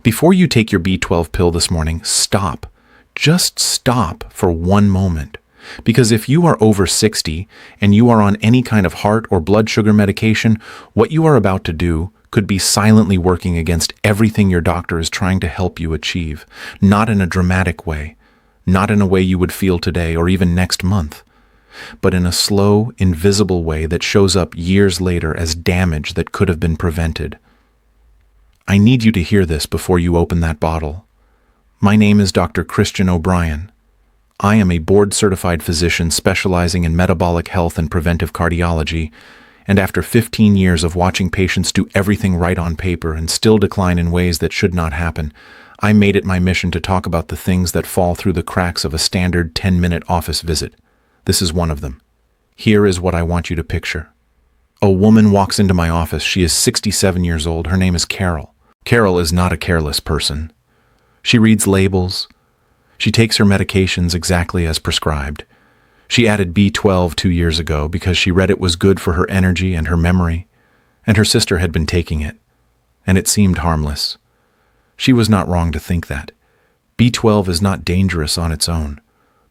Before you take your B12 pill this morning, stop. Just stop for one moment. Because if you are over 60 and you are on any kind of heart or blood sugar medication, what you are about to do could be silently working against everything your doctor is trying to help you achieve. Not in a dramatic way, not in a way you would feel today or even next month, but in a slow, invisible way that shows up years later as damage that could have been prevented. I need you to hear this before you open that bottle. My name is Dr. Christian O'Brien. I am a board-certified physician specializing in metabolic health and preventive cardiology, and after 15 years of watching patients do everything right on paper and still decline in ways that should not happen, I made it my mission to talk about the things that fall through the cracks of a standard 10-minute office visit. This is one of them. Here is what I want you to picture. A woman walks into my office. She is 67 years old. Her name is Carol. Carol is not a careless person. She reads labels. She takes her medications exactly as prescribed. She added B12 2 years ago because she read it was good for her energy and her memory, and her sister had been taking it, and it seemed harmless. She was not wrong to think that. B12 is not dangerous on its own,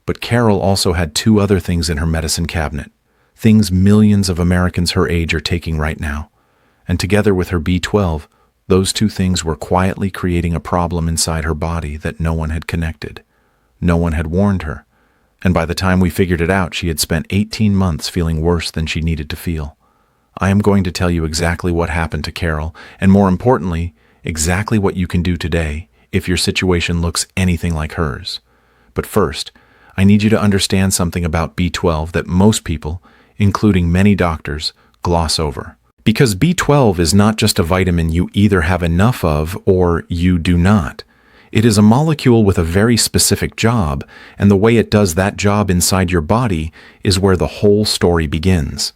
but Carol also had 2 other things in her medicine cabinet, things millions of Americans her age are taking right now, and together with her B12, those 2 things were quietly creating a problem inside her body that no one had connected. No one had warned her, and by the time we figured it out, she had spent 18 months feeling worse than she needed to feel. I am going to tell you exactly what happened to Carol, and more importantly, exactly what you can do today if your situation looks anything like hers. But first, I need you to understand something about B12 that most people, including many doctors, gloss over. Because B12 is not just a vitamin you either have enough of or you do not. It is a molecule with a very specific job, and the way it does that job inside your body is where the whole story begins.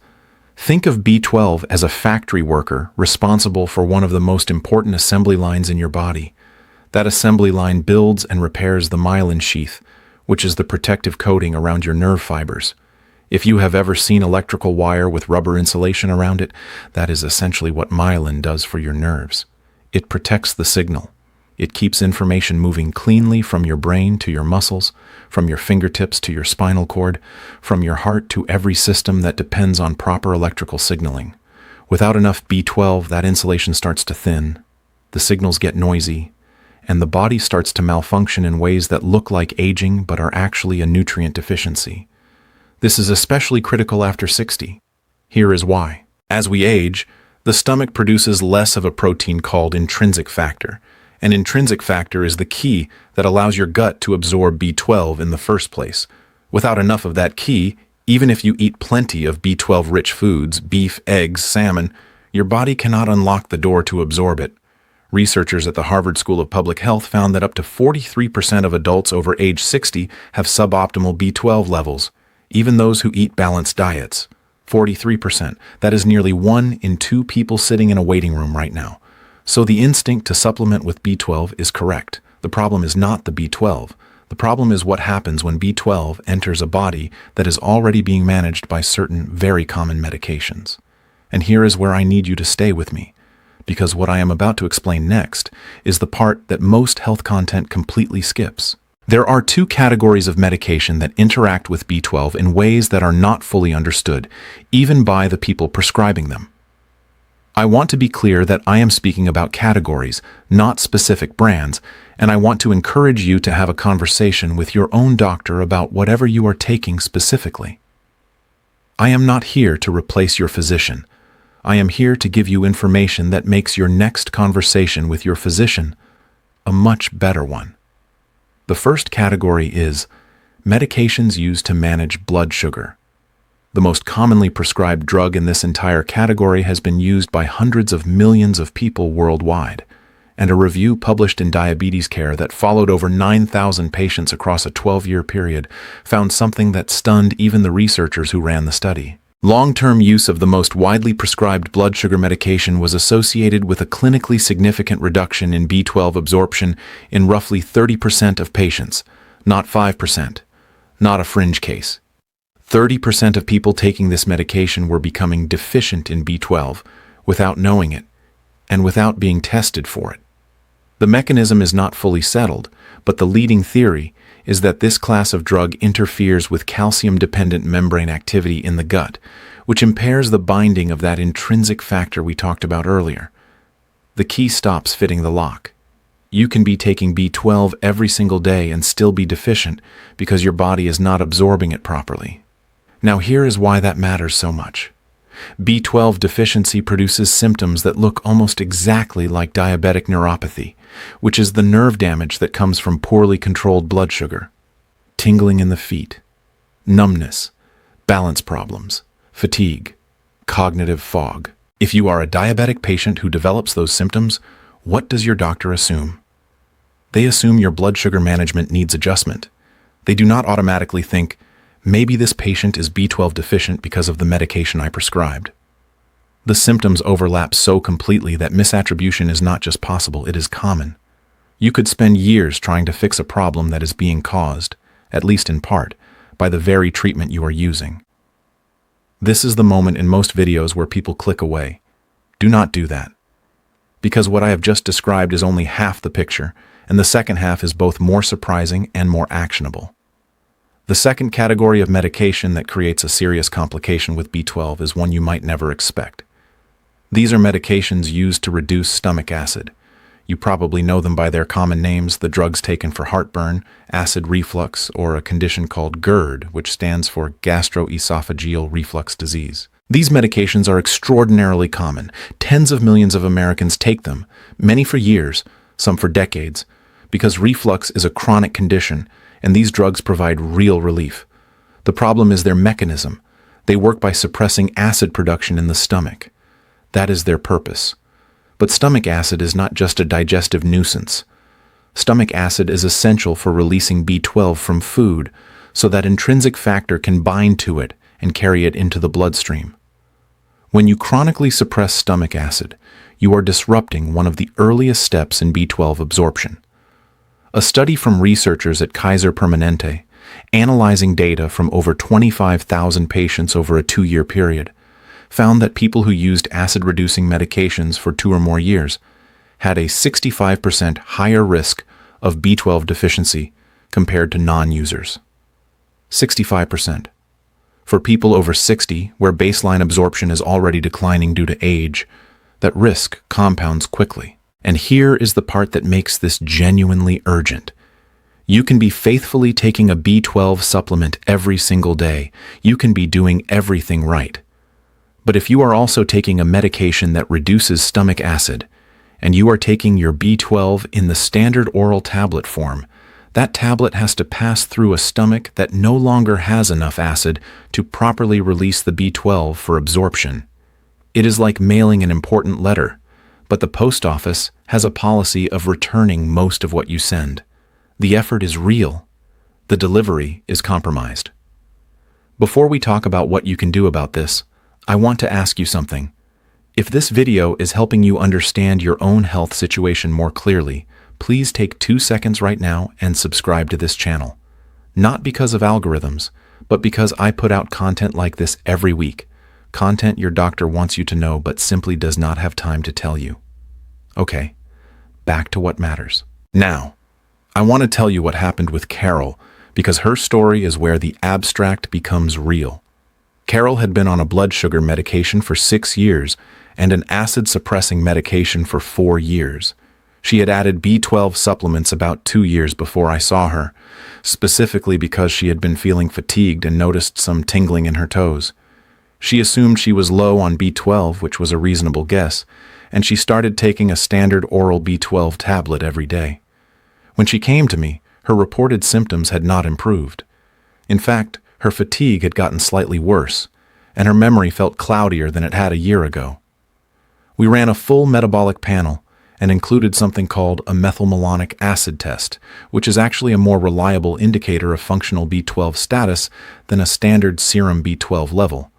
Think of B12 as a factory worker responsible for one of the most important assembly lines in your body. That assembly line builds and repairs the myelin sheath, which is the protective coating around your nerve fibers. If you have ever seen electrical wire with rubber insulation around it, that is essentially what myelin does for your nerves. It protects the signal. It keeps information moving cleanly from your brain to your muscles, from your fingertips to your spinal cord, from your heart to every system that depends on proper electrical signaling. Without enough B12, that insulation starts to thin, the signals get noisy, and the body starts to malfunction in ways that look like aging but are actually a nutrient deficiency. This is especially critical after 60. Here is why. As we age, the stomach produces less of a protein called intrinsic factor. An intrinsic factor is the key that allows your gut to absorb B12 in the first place. Without enough of that key, even if you eat plenty of B12-rich foods, beef, eggs, salmon, your body cannot unlock the door to absorb it. Researchers at the Harvard School of Public Health found that up to 43% of adults over age 60 have suboptimal B12 levels, even those who eat balanced diets. 43%. That is nearly 1 in 2 people sitting in a waiting room right now. So the instinct to supplement with B12 is correct. The problem is not the B12. The problem is what happens when B12 enters a body that is already being managed by certain very common medications. And here is where I need you to stay with me, because what I am about to explain next is the part that most health content completely skips. There are 2 categories of medication that interact with B12 in ways that are not fully understood, even by the people prescribing them. I want to be clear that I am speaking about categories, not specific brands, and I want to encourage you to have a conversation with your own doctor about whatever you are taking specifically. I am not here to replace your physician. I am here to give you information that makes your next conversation with your physician a much better one. The first category is medications used to manage blood sugar. The most commonly prescribed drug in this entire category has been used by hundreds of millions of people worldwide, and a review published in Diabetes Care that followed over 9,000 patients across a 12-year period found something that stunned even the researchers who ran the study. Long-term use of the most widely prescribed blood sugar medication was associated with a clinically significant reduction in B12 absorption in roughly 30% of patients, not 5%, not a fringe case. 30% of people taking this medication were becoming deficient in B12 without knowing it and without being tested for it. The mechanism is not fully settled, but the leading theory is that this class of drug interferes with calcium-dependent membrane activity in the gut, which impairs the binding of that intrinsic factor we talked about earlier. The key stops fitting the lock. You can be taking B12 every single day and still be deficient because your body is not absorbing it properly. Now here is why that matters so much. B12 deficiency produces symptoms that look almost exactly like diabetic neuropathy, which is the nerve damage that comes from poorly controlled blood sugar. Tingling in the feet, numbness, balance problems, fatigue, cognitive fog. If you are a diabetic patient who develops those symptoms, what does your doctor assume? They assume your blood sugar management needs adjustment. They do not automatically think, maybe this patient is B12 deficient because of the medication I prescribed. The symptoms overlap so completely that misattribution is not just possible, it is common. You could spend years trying to fix a problem that is being caused, at least in part, by the very treatment you are using. This is the moment in most videos where people click away. Do not do that. Because what I have just described is only half the picture, and the second half is both more surprising and more actionable. The second category of medication that creates a serious complication with B12 is one you might never expect. These are medications used to reduce stomach acid. You probably know them by their common names, the drugs taken for heartburn, acid reflux, or a condition called GERD, which stands for gastroesophageal reflux disease. These medications are extraordinarily common. Tens of millions of Americans take them, many for years, some for decades, because reflux is a chronic condition, and these drugs provide real relief. The problem is their mechanism. They work by suppressing acid production in the stomach. That is their purpose. But stomach acid is not just a digestive nuisance. Stomach acid is essential for releasing B12 from food, so that intrinsic factor can bind to it and carry it into the bloodstream. When you chronically suppress stomach acid, you are disrupting one of the earliest steps in B12 absorption. A study from researchers at Kaiser Permanente, analyzing data from over 25,000 patients over a 2-year period, found that people who used acid-reducing medications for 2 or more years had a 65% higher risk of B12 deficiency compared to non-users. 65%. For people over 60, where baseline absorption is already declining due to age, that risk compounds quickly. And here is the part that makes this genuinely urgent. You can be faithfully taking a B12 supplement every single day. You can be doing everything right. But if you are also taking a medication that reduces stomach acid, and you are taking your B12 in the standard oral tablet form, that tablet has to pass through a stomach that no longer has enough acid to properly release the B12 for absorption. It is like mailing an important letter, but the post office has a policy of returning most of what you send. The effort is real. The delivery is compromised. Before we talk about what you can do about this, I want to ask you something. If this video is helping you understand your own health situation more clearly, please take 2 seconds right now and subscribe to this channel. Not because of algorithms, but because I put out content like this every week. Content your doctor wants you to know but simply does not have time to tell you. Okay, back to what matters. Now, I want to tell you what happened with Carol, because her story is where the abstract becomes real. Carol had been on a blood sugar medication for 6 years and an acid-suppressing medication for 4 years. She had added B12 supplements about 2 years before I saw her, specifically because she had been feeling fatigued and noticed some tingling in her toes. She assumed she was low on B12, which was a reasonable guess, and she started taking a standard oral B12 tablet every day. When she came to me, her reported symptoms had not improved. In fact, her fatigue had gotten slightly worse, and her memory felt cloudier than it had a year ago. We ran a full metabolic panel and included something called a methylmalonic acid test, which is actually a more reliable indicator of functional B12 status than a standard serum B12 level.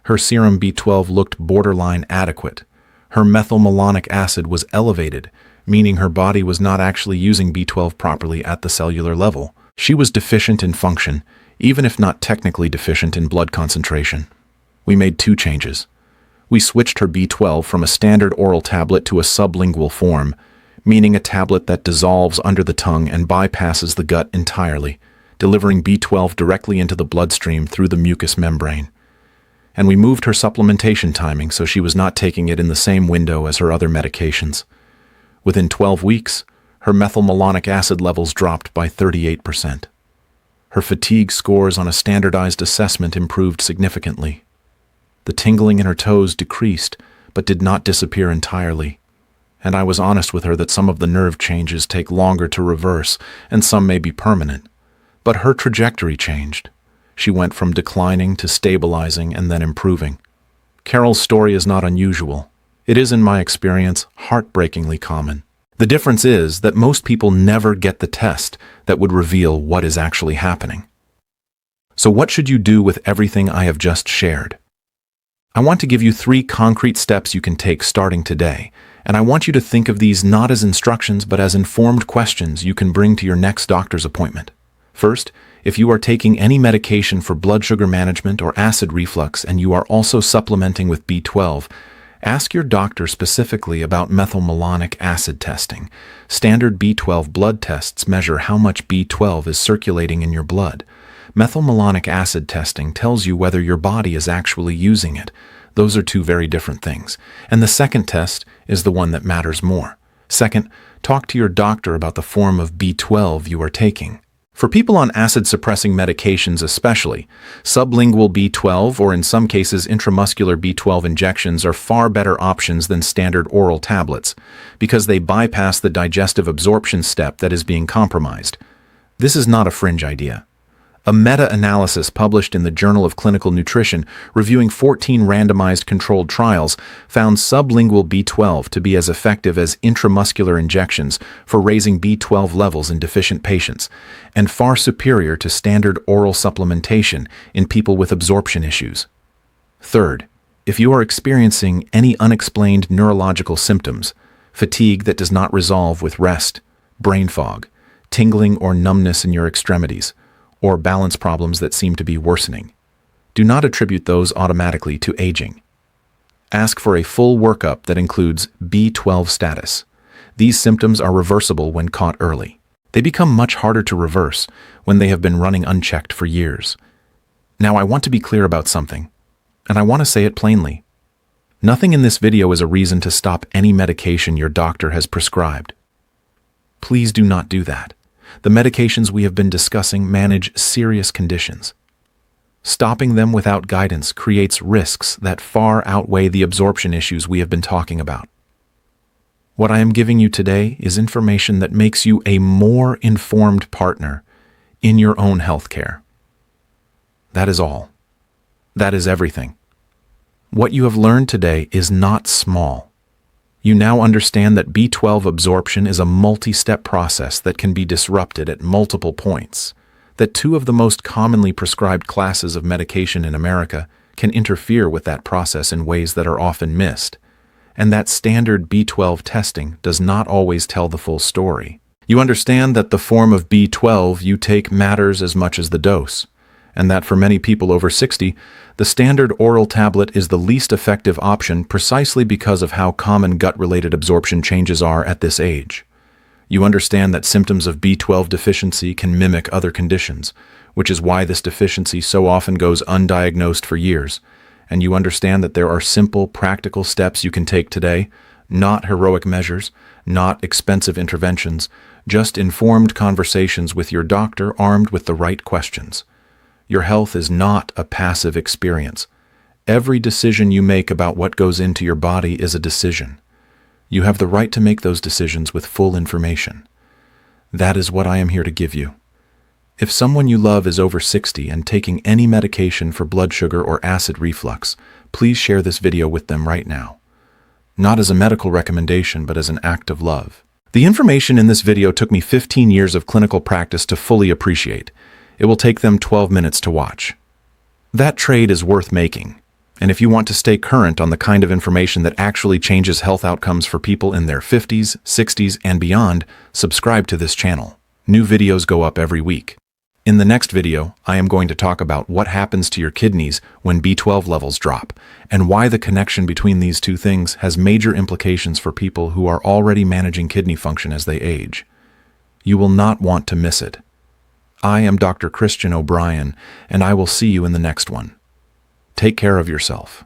Her serum B12 looked borderline adequate. Her methylmalonic acid was elevated, meaning her body was not actually using B12 properly at the cellular level. She was deficient in function, even if not technically deficient in blood concentration. We made 2 changes. We switched her B12 from a standard oral tablet to a sublingual form, meaning a tablet that dissolves under the tongue and bypasses the gut entirely, delivering B12 directly into the bloodstream through the mucous membrane. And we moved her supplementation timing so she was not taking it in the same window as her other medications. Within 12 weeks, her methylmalonic acid levels dropped by 38%. Her fatigue scores on a standardized assessment improved significantly. The tingling in her toes decreased, but did not disappear entirely. And I was honest with her that some of the nerve changes take longer to reverse, and some may be permanent. But her trajectory changed. She went from declining to stabilizing and then improving. Carol's story is not unusual. It is, in my experience, heartbreakingly common. The difference is that most people never get the test that would reveal what is actually happening. So what should you do with everything I have just shared? I want to give you 3 concrete steps you can take starting today, and I want you to think of these not as instructions but as informed questions you can bring to your next doctor's appointment. First, if you are taking any medication for blood sugar management or acid reflux and you are also supplementing with B12, ask your doctor specifically about methylmalonic acid testing. Standard B12 blood tests measure how much B12 is circulating in your blood. Methylmalonic acid testing tells you whether your body is actually using it. Those are 2 very different things. And the second test is the one that matters more. Second, talk to your doctor about the form of B12 you are taking. For people on acid-suppressing medications especially, sublingual B12 or in some cases intramuscular B12 injections are far better options than standard oral tablets because they bypass the digestive absorption step that is being compromised. This is not a fringe idea. A meta-analysis published in the Journal of Clinical Nutrition reviewing 14 randomized controlled trials found sublingual B12 to be as effective as intramuscular injections for raising B12 levels in deficient patients, and far superior to standard oral supplementation in people with absorption issues. Third, if you are experiencing any unexplained neurological symptoms, fatigue that does not resolve with rest, brain fog, tingling or numbness in your extremities, or balance problems that seem to be worsening, do not attribute those automatically to aging. Ask for a full workup that includes B12 status. These symptoms are reversible when caught early. They become much harder to reverse when they have been running unchecked for years. Now I want to be clear about something, and I want to say it plainly. Nothing in this video is a reason to stop any medication your doctor has prescribed. Please do not do that. The medications we have been discussing manage serious conditions. Stopping them without guidance creates risks that far outweigh the absorption issues we have been talking about. What I am giving you today is information that makes you a more informed partner in your own healthcare. That is all. That is everything. What you have learned today is not small. You now understand that B12 absorption is a multi-step process that can be disrupted at multiple points, that 2 of the most commonly prescribed classes of medication in America can interfere with that process in ways that are often missed, and that standard B12 testing does not always tell the full story. You understand that the form of B12 you take matters as much as the dose, and that for many people over 60, the standard oral tablet is the least effective option precisely because of how common gut-related absorption changes are at this age. You understand that symptoms of B12 deficiency can mimic other conditions, which is why this deficiency so often goes undiagnosed for years, and you understand that there are simple, practical steps you can take today, not heroic measures, not expensive interventions, just informed conversations with your doctor armed with the right questions. Your health is not a passive experience. Every decision you make about what goes into your body is a decision. You have the right to make those decisions with full information. That is what I am here to give you. If someone you love is over 60 and taking any medication for blood sugar or acid reflux, please share this video with them right now. Not as a medical recommendation, but as an act of love. The information in this video took me 15 years of clinical practice to fully appreciate. It will take them 12 minutes to watch. That trade is worth making, and if you want to stay current on the kind of information that actually changes health outcomes for people in their 50s, 60s, and beyond, subscribe to this channel. New videos go up every week. In the next video, I am going to talk about what happens to your kidneys when B12 levels drop, and why the connection between these two things has major implications for people who are already managing kidney function as they age. You will not want to miss it. I am Dr. Christian O'Brien, and I will see you in the next one. Take care of yourself.